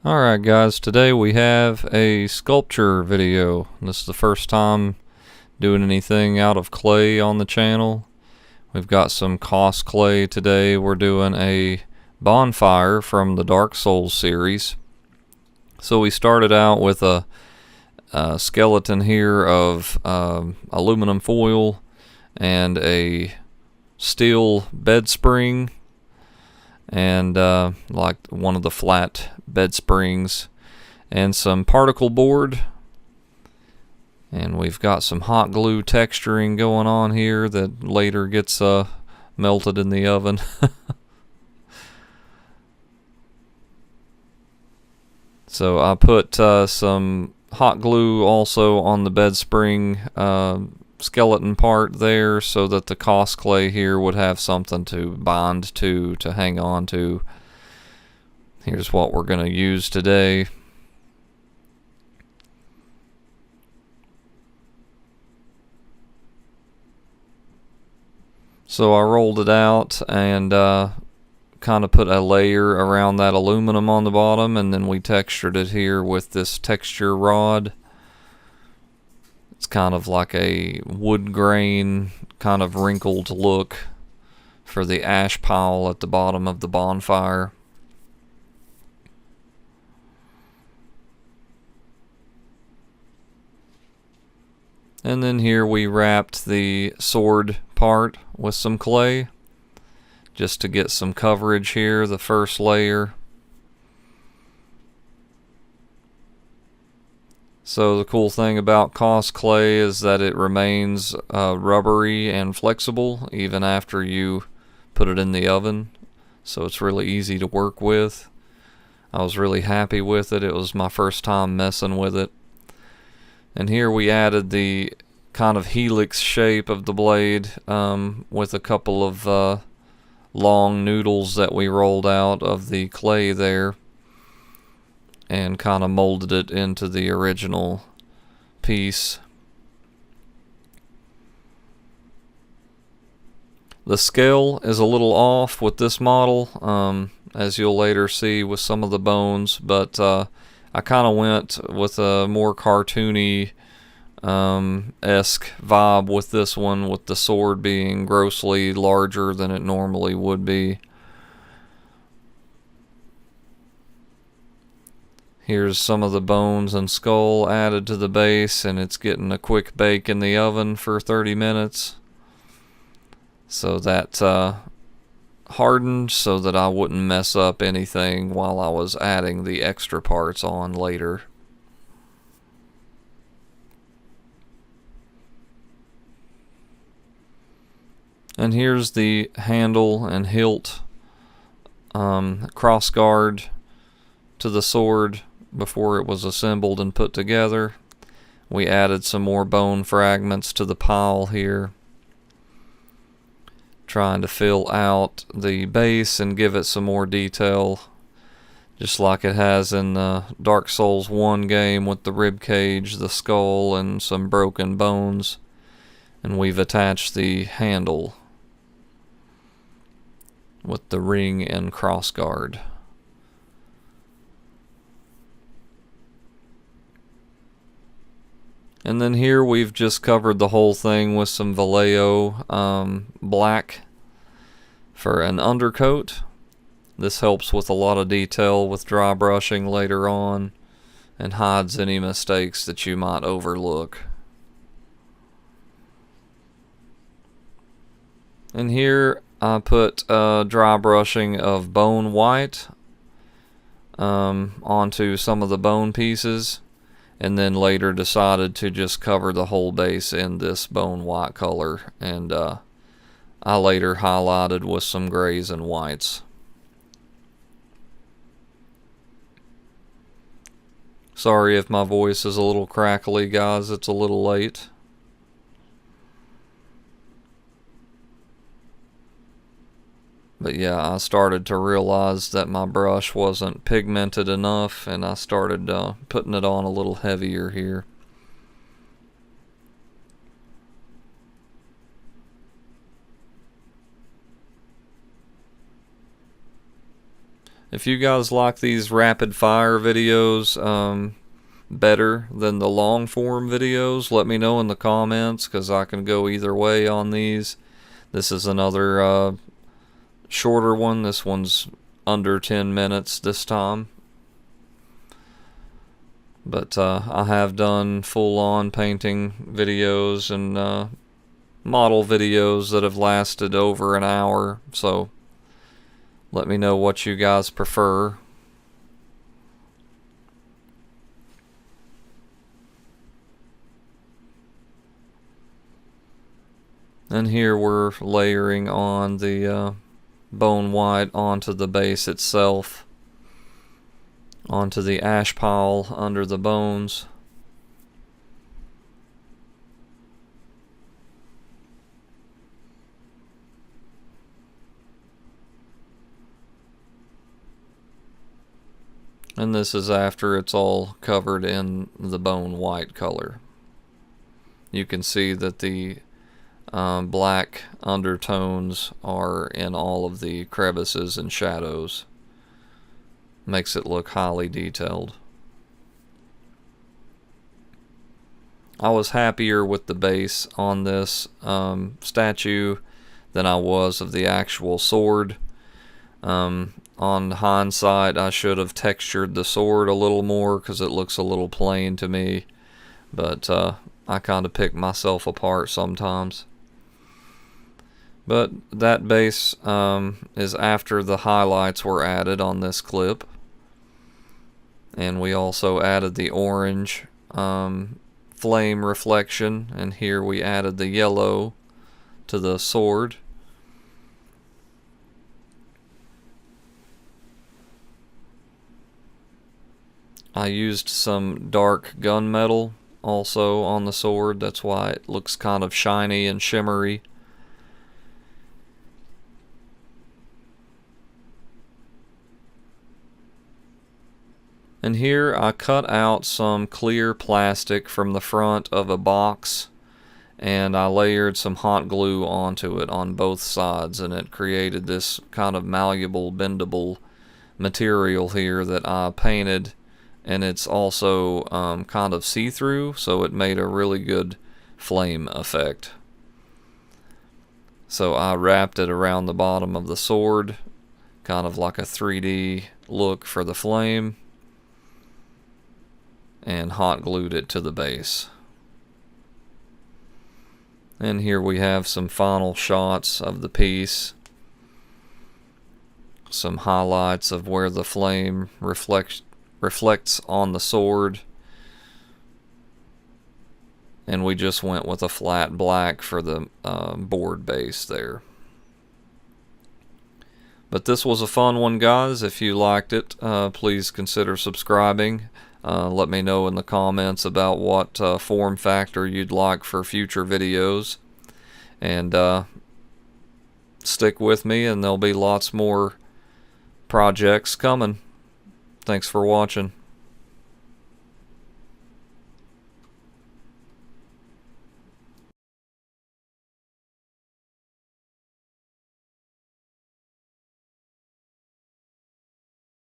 Alright guys, today we have a sculpture video. This is the first time doing anything out of clay on the channel. We've got some Cost clay today. We're doing a Bonfire from the Dark Souls series. So we started out with a skeleton here of aluminum foil and a steel bed spring and like one of the flat bed springs and some particle board, and we've got some hot glue texturing going on here that later gets melted in the oven. So I put some hot glue also on the bed spring skeleton part there so that the Cost clay here would have something to bind to hang on to. Here's what we're going to use today. So I rolled it out and kind of put a layer around that aluminum on the bottom, and then we textured it here with this texture rod. It's kind of like a wood grain, kind of wrinkled look for the ash pile at the bottom of the bonfire. And then here we wrapped the sword part with some clay just to get some coverage here, the first layer. So the cool thing about Cost clay is that it remains rubbery and flexible even after you put it in the oven. So it's really easy to work with. I was really happy with it. It was my first time messing with it. And here we added the kind of helix shape of the blade with a couple of long noodles that we rolled out of the clay there, and kind of molded it into the original piece. The scale is a little off with this model, as you'll later see with some of the bones, but I kind of went with a more cartoony esque vibe with this one, with the sword being grossly larger than it normally would be. Here's some of the bones and skull added to the base, and it's getting a quick bake in the oven for 30 minutes. So that hardened so that I wouldn't mess up anything while I was adding the extra parts on later. And here's the handle and hilt cross guard to the sword before it was assembled and put together. We added some more bone fragments to the pile here, trying to fill out the base and give it some more detail, just like it has in the Dark Souls 1 game with the rib cage, the skull, and some broken bones. And we've attached the handle with the ring and crossguard. And then here we've just covered the whole thing with some Vallejo black for an undercoat. This helps with a lot of detail with dry brushing later on and hides any mistakes that you might overlook. And here I put dry brushing of bone white onto some of the bone pieces, and then later decided to just cover the whole base in this bone white color, and I later highlighted with some grays and whites. Sorry if my voice is a little crackly, guys, it's a little late. But yeah, I started to realize that my brush wasn't pigmented enough, and I started putting it on a little heavier here. If you guys like these rapid fire videos better than the long form videos, let me know in the comments, because I can go either way on these. This is another shorter one. This one's under 10 minutes this time. But I have done full-on painting videos and model videos that have lasted over an hour, so let me know what you guys prefer. And here we're layering on the bone white onto the base itself, onto the ash pile under the bones. And this is after it's all covered in the bone white color. You can see that the black undertones are in all of the crevices and shadows. Makes it look highly detailed. I was happier with the base on this statue than I was of the actual sword. On hindsight, I should have textured the sword a little more because it looks a little plain to me, but I kind of pick myself apart sometimes. But that base is after the highlights were added on this clip. And we also added the orange flame reflection, and here we added the yellow to the sword. I used some dark gunmetal also on the sword, that's why it looks kind of shiny and shimmery. And here I cut out some clear plastic from the front of a box, and I layered some hot glue onto it on both sides, and it created this kind of malleable, bendable material here that I painted, and it's also kind of see-through, so it made a really good flame effect. So I wrapped it around the bottom of the sword, kind of like a 3D look for the flame, and hot glued it to the base. And here we have some final shots of the piece, some highlights of where the flame reflects on the sword, and we just went with a flat black for the board base there. But this was a fun one, guys. If you liked it, please consider subscribing. Let me know in the comments about what form factor you'd like for future videos, and stick with me, and there'll be lots more projects coming. Thanks for watching.